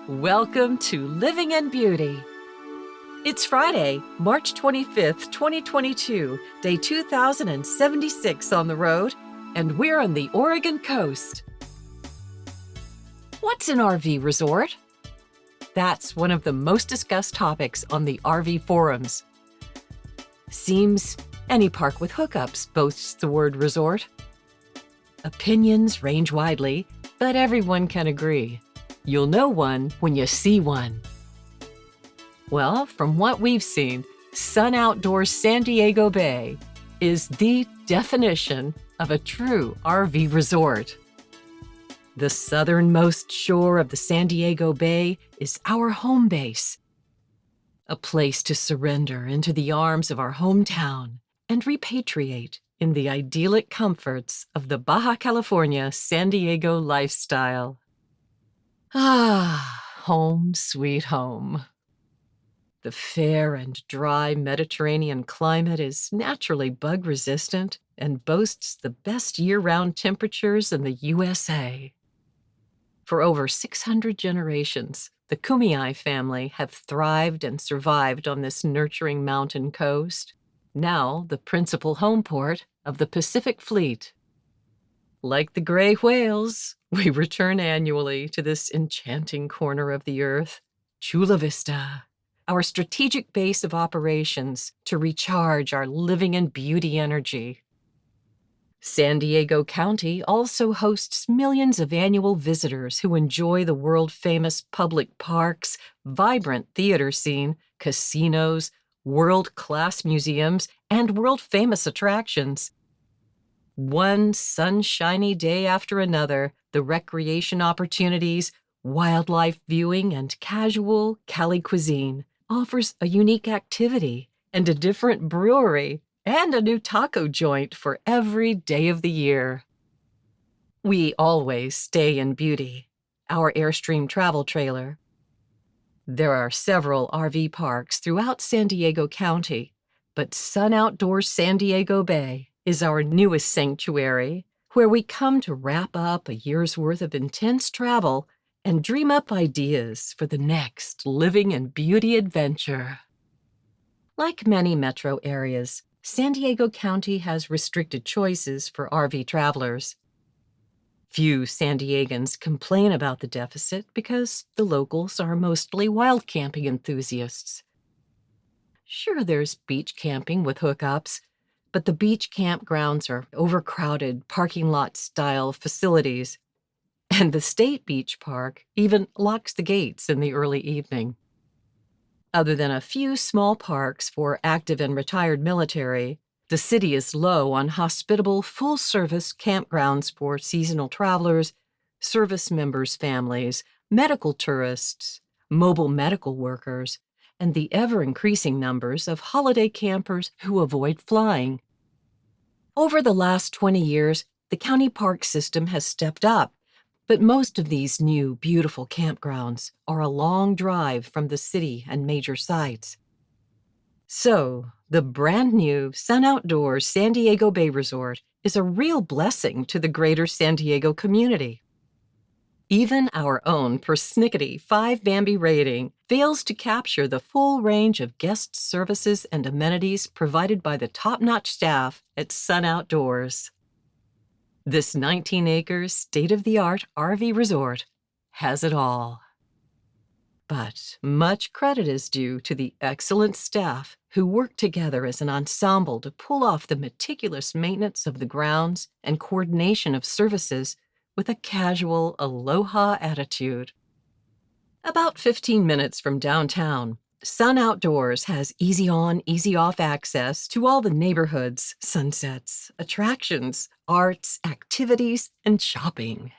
Welcome to Living in Beauty. It's Friday, March 25th, 2022, day 2076 on the road, and we're on the Oregon coast. What's an RV resort? That's one of the most discussed topics on the RV forums. Seems any park with hookups boasts the word resort. Opinions range widely, but everyone can agree. You'll know one when you see one. Well, from what we've seen, Sun Outdoors San Diego Bay is the definition of a true RV resort. The southernmost shore of the San Diego Bay is our home base, a place to surrender into the arms of our hometown and repatriate in the idyllic comforts of the Baja California San Diego lifestyle. Ah, home sweet home. The fair and dry Mediterranean climate is naturally bug-resistant and boasts the best year-round temperatures in the USA. For over 600 generations, the Kumeyaay family have thrived and survived on this nurturing mountain coast, now the principal home port of the Pacific Fleet. Like the gray whales, we return annually to this enchanting corner of the earth, Chula Vista, our strategic base of operations to recharge our living in beauty energy. San Diego County also hosts millions of annual visitors who enjoy the world-famous public parks, vibrant theater scene, casinos, world-class museums, and world-famous attractions. One sunshiny day after another, the recreation opportunities, wildlife viewing, and casual Cali cuisine offers a unique activity and a different brewery and a new taco joint for every day of the year. We always stay in Beauty, our Airstream travel trailer. There are several RV parks throughout San Diego County, but Sun Outdoors San Diego Bay is our newest sanctuary, where we come to wrap up a year's worth of intense travel and dream up ideas for the next living in beauty adventure. Like many metro areas, San Diego County has restricted choices for RV travelers. Few San Diegans complain about the deficit because the locals are mostly wild camping enthusiasts. Sure, there's beach camping with hookups, but the beach campgrounds are overcrowded parking lot-style facilities, and the State Beach Park even locks the gates in the early evening. Other than a few small parks for active and retired military, the city is low on hospitable, full-service campgrounds for seasonal travelers, service members' families, medical tourists, mobile medical workers, and the ever-increasing numbers of holiday campers who avoid flying. Over the last 20 years, the county park system has stepped up, but most of these new, beautiful campgrounds are a long drive from the city and major sites. So, the brand-new Sun Outdoors San Diego Bay Resort is a real blessing to the greater San Diego community. Even our own persnickety 5 Bambi rating fails to capture the full range of guest services and amenities provided by the top-notch staff at Sun Outdoors. This 19-acre, state-of-the-art RV resort has it all. But much credit is due to the excellent staff who work together as an ensemble to pull off the meticulous maintenance of the grounds and coordination of services with a casual, aloha attitude. About 15 minutes from downtown, Sun Outdoors has easy-on, easy-off access to all the neighborhoods, sunsets, attractions, arts, activities, and shopping.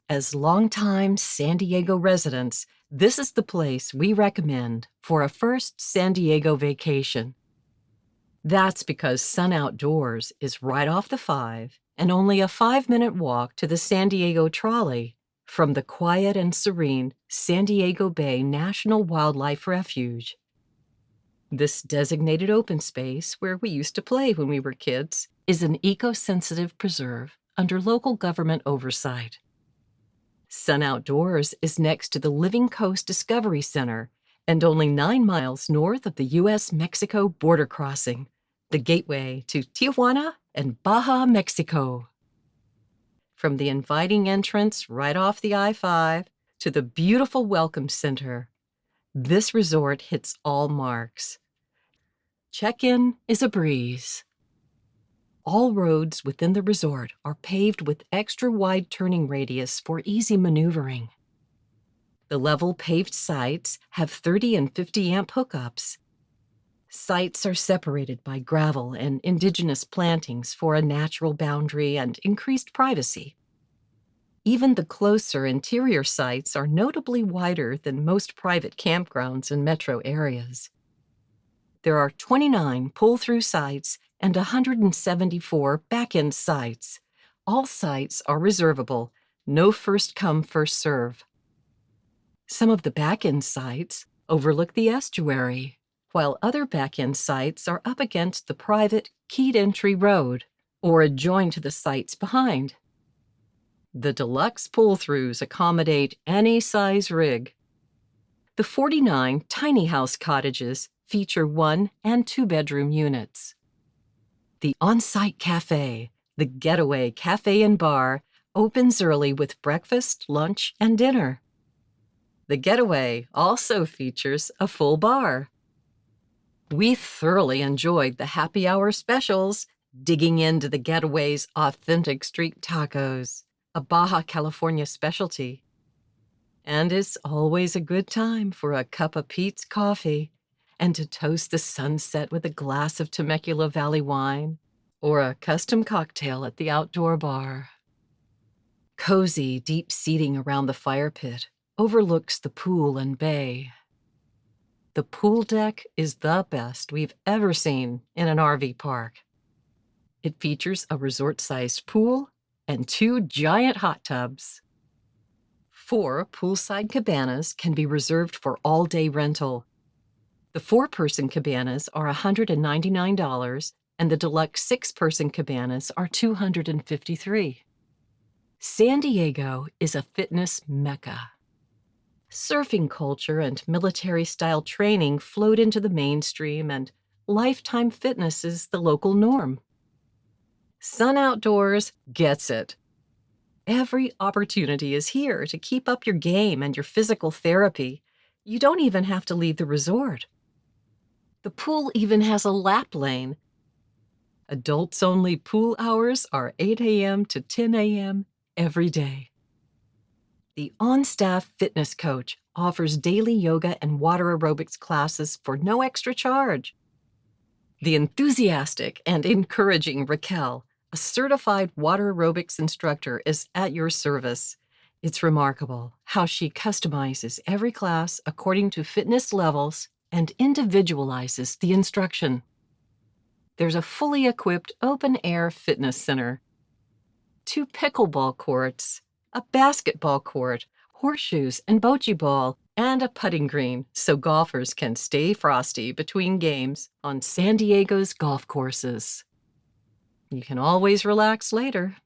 As longtime San Diego residents, this is the place we recommend for a first San Diego vacation. That's because Sun Outdoors is right off the 5 and only a 5-minute walk to the San Diego Trolley from the quiet and serene San Diego Bay National Wildlife Refuge. This designated open space, where we used to play when we were kids, is an eco-sensitive preserve under local government oversight. Sun Outdoors is next to the Living Coast Discovery Center and only 9 miles north of the U.S.-Mexico border crossing, the gateway to Tijuana and Baja, Mexico. From the inviting entrance right off the I-5 to the beautiful Welcome Center, this resort hits all marks. Check-in is a breeze. All roads within the resort are paved with extra-wide turning radius for easy maneuvering. The level paved sites have 30 and 50 amp hookups. Sites are separated by gravel and indigenous plantings for a natural boundary and increased privacy. Even the closer interior sites are notably wider than most private campgrounds in metro areas. There are 29 pull-through sites and 174 back-end sites. All sites are reservable, no first-come, first-serve. Some of the back-end sites overlook the estuary, while other back-end sites are up against the private keyed entry road or adjoined to the sites behind. The deluxe pull-throughs accommodate any size rig. The 49 tiny house cottages feature 1- and 2-bedroom units. The on-site cafe, the Getaway Cafe and Bar, opens early with breakfast, lunch, and dinner. The Getaway also features a full bar. We thoroughly enjoyed the happy hour specials, digging into the Getaway's authentic street tacos, a Baja California specialty. And it's always a good time for a cup of Pete's coffee and to toast the sunset with a glass of Temecula Valley wine or a custom cocktail at the outdoor bar. Cozy, deep seating around the fire pit overlooks the pool and bay. The pool deck is the best we've ever seen in an RV park. It features a resort-sized pool and 2 giant hot tubs. 4 poolside cabanas can be reserved for all-day rental. The 4-person cabanas are $199, and the deluxe 6-person cabanas are $253. San Diego is a fitness mecca. Surfing culture and military-style training flowed into the mainstream, and Lifetime Fitness is the local norm. Sun Outdoors gets it. Every opportunity is here to keep up your game and your physical therapy. You don't even have to leave the resort. The pool even has a lap lane. Adults-only pool hours are 8 a.m. to 10 a.m. every day. The on-staff fitness coach offers daily yoga and water aerobics classes for no extra charge. The enthusiastic and encouraging Raquel, a certified water aerobics instructor, is at your service. It's remarkable how she customizes every class according to fitness levels and individualizes the instruction. There's a fully equipped open-air fitness center, 2 pickleball courts, a basketball court, horseshoes and bocce ball, and a putting green so golfers can stay frosty between games on San Diego's golf courses. You can always relax later.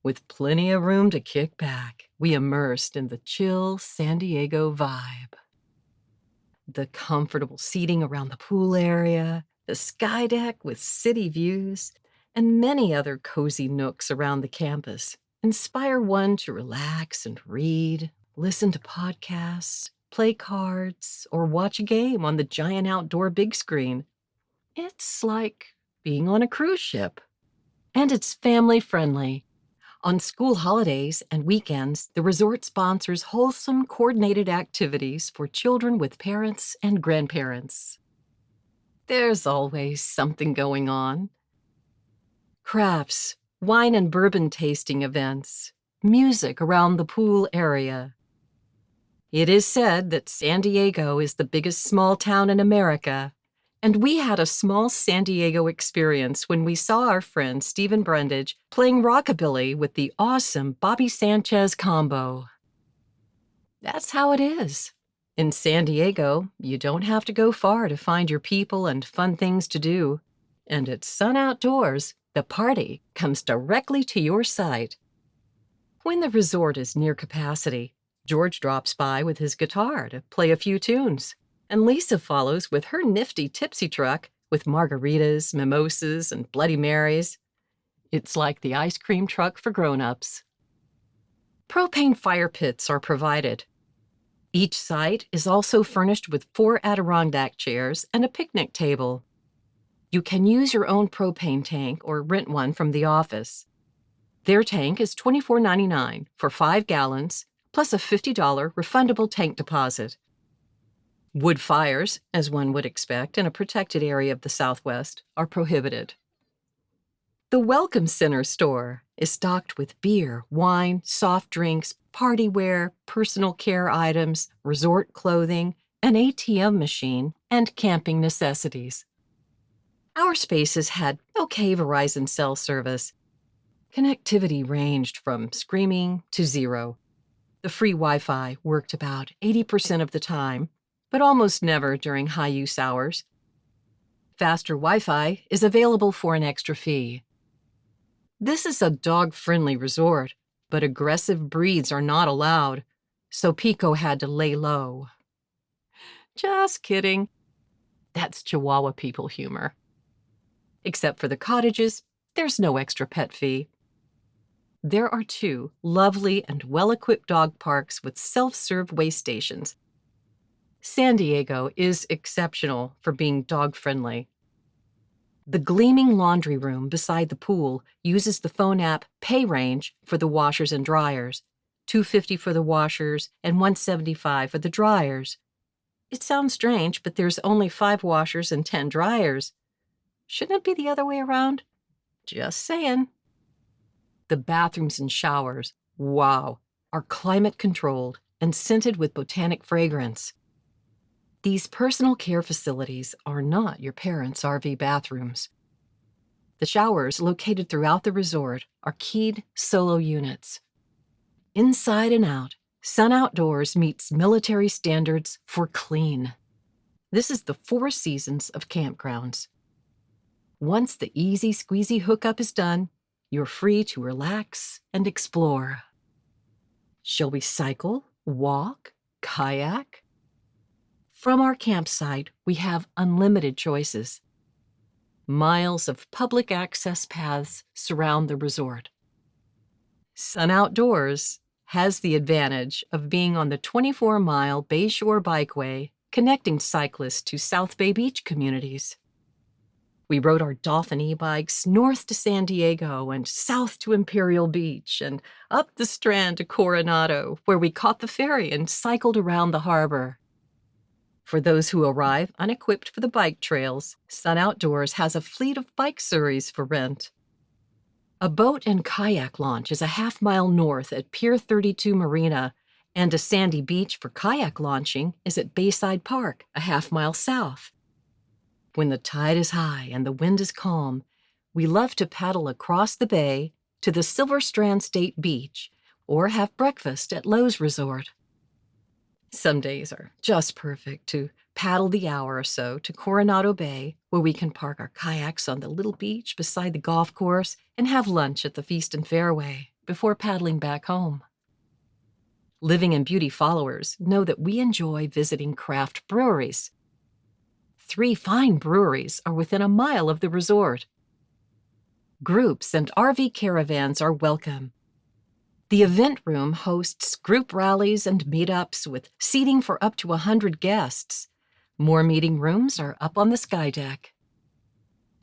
With plenty of room to kick back, we immersed in the chill San Diego vibe. The comfortable seating around the pool area, the sky deck with city views, and many other cozy nooks around the campus inspire one to relax and read, listen to podcasts, play cards, or watch a game on the giant outdoor big screen. It's like being on a cruise ship. And it's family-friendly. On school holidays and weekends, the resort sponsors wholesome, coordinated activities for children with parents and grandparents. There's always something going on. Crafts, wine and bourbon tasting events, music around the pool area. It is said that San Diego is the biggest small town in America, and we had a small San Diego experience when we saw our friend Stephen Brundage playing rockabilly with the awesome Bobby Sanchez combo. That's how it is. In San Diego, you don't have to go far to find your people and fun things to do. And at Sun Outdoors, the party comes directly to your site. When the resort is near capacity, George drops by with his guitar to play a few tunes, and Lisa follows with her nifty tipsy truck with margaritas, mimosas, and Bloody Marys. It's like the ice cream truck for grown-ups. Propane fire pits are provided. Each site is also furnished with 4 Adirondack chairs and a picnic table. You can use your own propane tank or rent one from the office. Their tank is $24.99 for 5 gallons, plus a $50 refundable tank deposit. Wood fires, as one would expect in a protected area of the Southwest, are prohibited. The Welcome Center store is stocked with beer, wine, soft drinks, party wear, personal care items, resort clothing, an ATM machine, and camping necessities. Our spaces had okay Verizon cell service. Connectivity ranged from screaming to 0. The free Wi-Fi worked about 80% of the time, but almost never during high-use hours. Faster Wi-Fi is available for an extra fee. This is a dog-friendly resort, but aggressive breeds are not allowed, so Pico had to lay low. Just kidding. That's Chihuahua people humor. Except for the cottages, there's no extra pet fee. There are 2 lovely and well-equipped dog parks with self-serve waste stations. San Diego is exceptional for being dog-friendly. The gleaming laundry room beside the pool uses the phone app PayRange for the washers and dryers, $2.50 for the washers and $1.75 for the dryers. It sounds strange, but there's only 5 washers and 10 dryers. Shouldn't it be the other way around? Just saying. The bathrooms and showers, wow, are climate-controlled and scented with botanic fragrance. These personal care facilities are not your parents' RV bathrooms. The showers located throughout the resort are keyed solo units. Inside and out, Sun Outdoors meets military standards for clean. This is the 4 seasons of campgrounds. Once the easy-squeezy hookup is done, you're free to relax and explore. Shall we cycle, walk, kayak? From our campsite, we have unlimited choices. Miles of public access paths surround the resort. Sun Outdoors has the advantage of being on the 24-mile Bayshore Bikeway connecting cyclists to South Bay Beach communities. We rode our Dolphin e-bikes north to San Diego and south to Imperial Beach and up the Strand to Coronado, where we caught the ferry and cycled around the harbor. For those who arrive unequipped for the bike trails, Sun Outdoors has a fleet of bike surreys for rent. A boat and kayak launch is a half-mile north at Pier 32 Marina, and a sandy beach for kayak launching is at Bayside Park, a half-mile south. When the tide is high and the wind is calm, we love to paddle across the bay to the Silver Strand State Beach or have breakfast at Lowe's Resort. Some days are just perfect to paddle the hour or so to Coronado Bay, where we can park our kayaks on the little beach beside the golf course and have lunch at the Feast and Fairway before paddling back home. Living and Beauty followers know that we enjoy visiting craft breweries. 3 fine breweries are within a mile of the resort. Groups and RV caravans are welcome. The event room hosts group rallies and meetups with seating for up to 100 guests. More meeting rooms are up on the sky deck.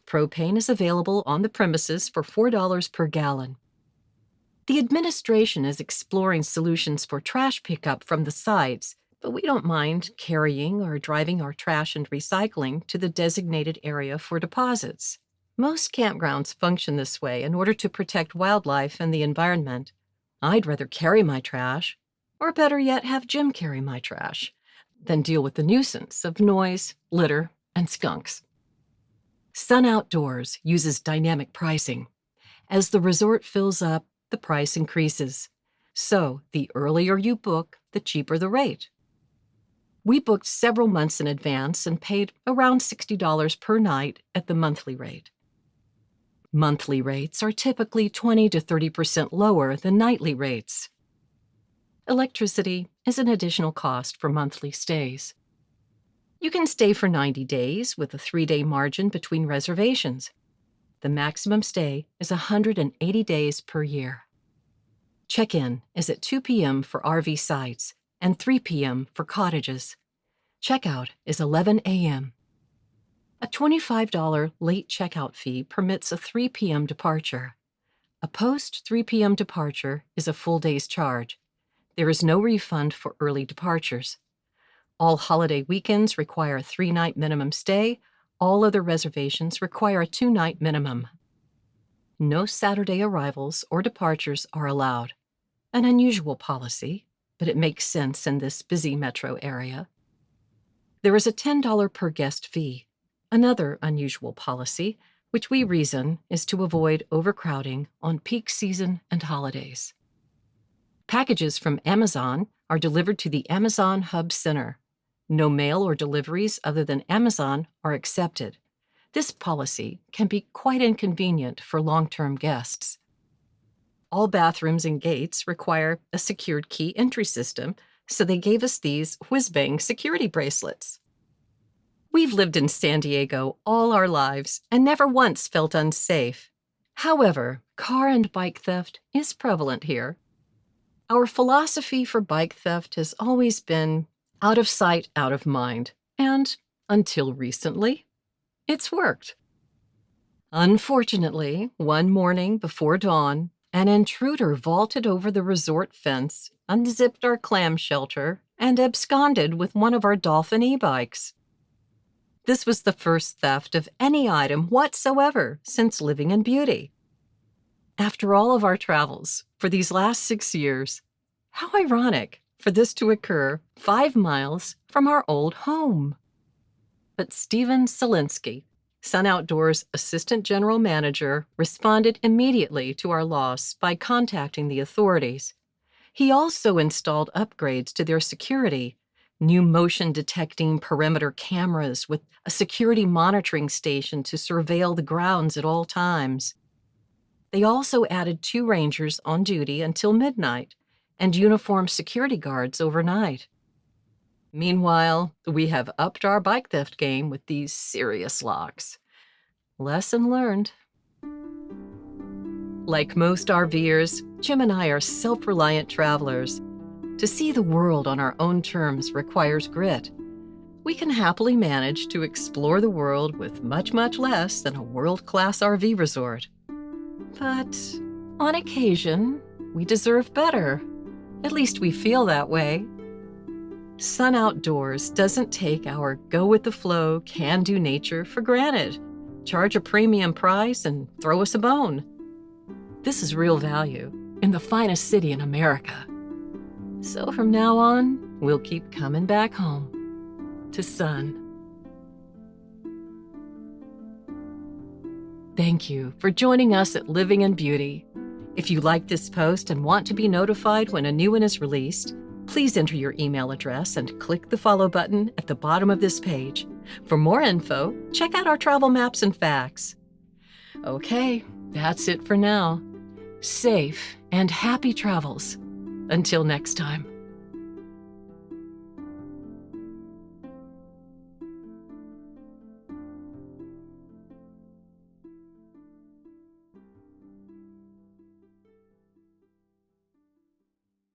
Propane is available on the premises for $4 per gallon. The administration is exploring solutions for trash pickup from the sites, but we don't mind carrying or driving our trash and recycling to the designated area for deposits. Most campgrounds function this way in order to protect wildlife and the environment. I'd rather carry my trash, or better yet, have Jim carry my trash, than deal with the nuisance of noise, litter, and skunks. Sun Outdoors uses dynamic pricing. As the resort fills up, the price increases. So the earlier you book, the cheaper the rate. We booked several months in advance and paid around $60 per night at the monthly rate. Monthly rates are typically 20 to 30% lower than nightly rates. Electricity is an additional cost for monthly stays. You can stay for 90 days with a 3-day margin between reservations. The maximum stay is 180 days per year. Check-in is at 2 p.m. for RV sites and 3 p.m. for cottages. Checkout is 11 a.m. A $25 late checkout fee permits a 3 p.m. departure. A post-3 p.m. departure is a full day's charge. There is no refund for early departures. All holiday weekends require a 3-night minimum stay. All other reservations require a 2-night minimum. No Saturday arrivals or departures are allowed. An unusual policy, but it makes sense in this busy metro area. There is a $10 per guest fee. Another unusual policy, which we reason is to avoid overcrowding on peak season and holidays. Packages from Amazon are delivered to the Amazon Hub Center. No mail or deliveries other than Amazon are accepted. This policy can be quite inconvenient for long-term guests. All bathrooms and gates require a secured key entry system, so they gave us these whiz-bang security bracelets. We've lived in San Diego all our lives and never once felt unsafe. However, car and bike theft is prevalent here. Our philosophy for bike theft has always been out of sight, out of mind, and, until recently, it's worked. Unfortunately, one morning before dawn, an intruder vaulted over the resort fence, unzipped our clam shelter, and absconded with one of our Dolphin e-bikes. This was the first theft of any item whatsoever since living in Beauty. After all of our travels for these last 6 years, how ironic for this to occur 5 miles from our old home. But Steven Selinsky, Sun Outdoors Assistant General Manager, responded immediately to our loss by contacting the authorities. He also installed upgrades to their security, new motion-detecting perimeter cameras with a security monitoring station to surveil the grounds at all times. They also added 2 rangers on duty until midnight and uniformed security guards overnight. Meanwhile, we have upped our bike theft game with these serious locks. Lesson learned. Like most RVers, Jim and I are self-reliant travelers. To see the world on our own terms requires grit. We can happily manage to explore the world with much, much less than a world-class RV resort. But on occasion, we deserve better. At least we feel that way. Sun Outdoors doesn't take our go-with-the-flow, can-do nature for granted. Charge a premium price and throw us a bone. This is real value in the finest city in America. So from now on, we'll keep coming back home to Sun. Thank you for joining us at Living in Beauty. If you like this post and want to be notified when a new one is released, please enter your email address and click the follow button at the bottom of this page. For more info, check out our travel maps and facts. Okay, that's it for now. Safe and happy travels. Until next time.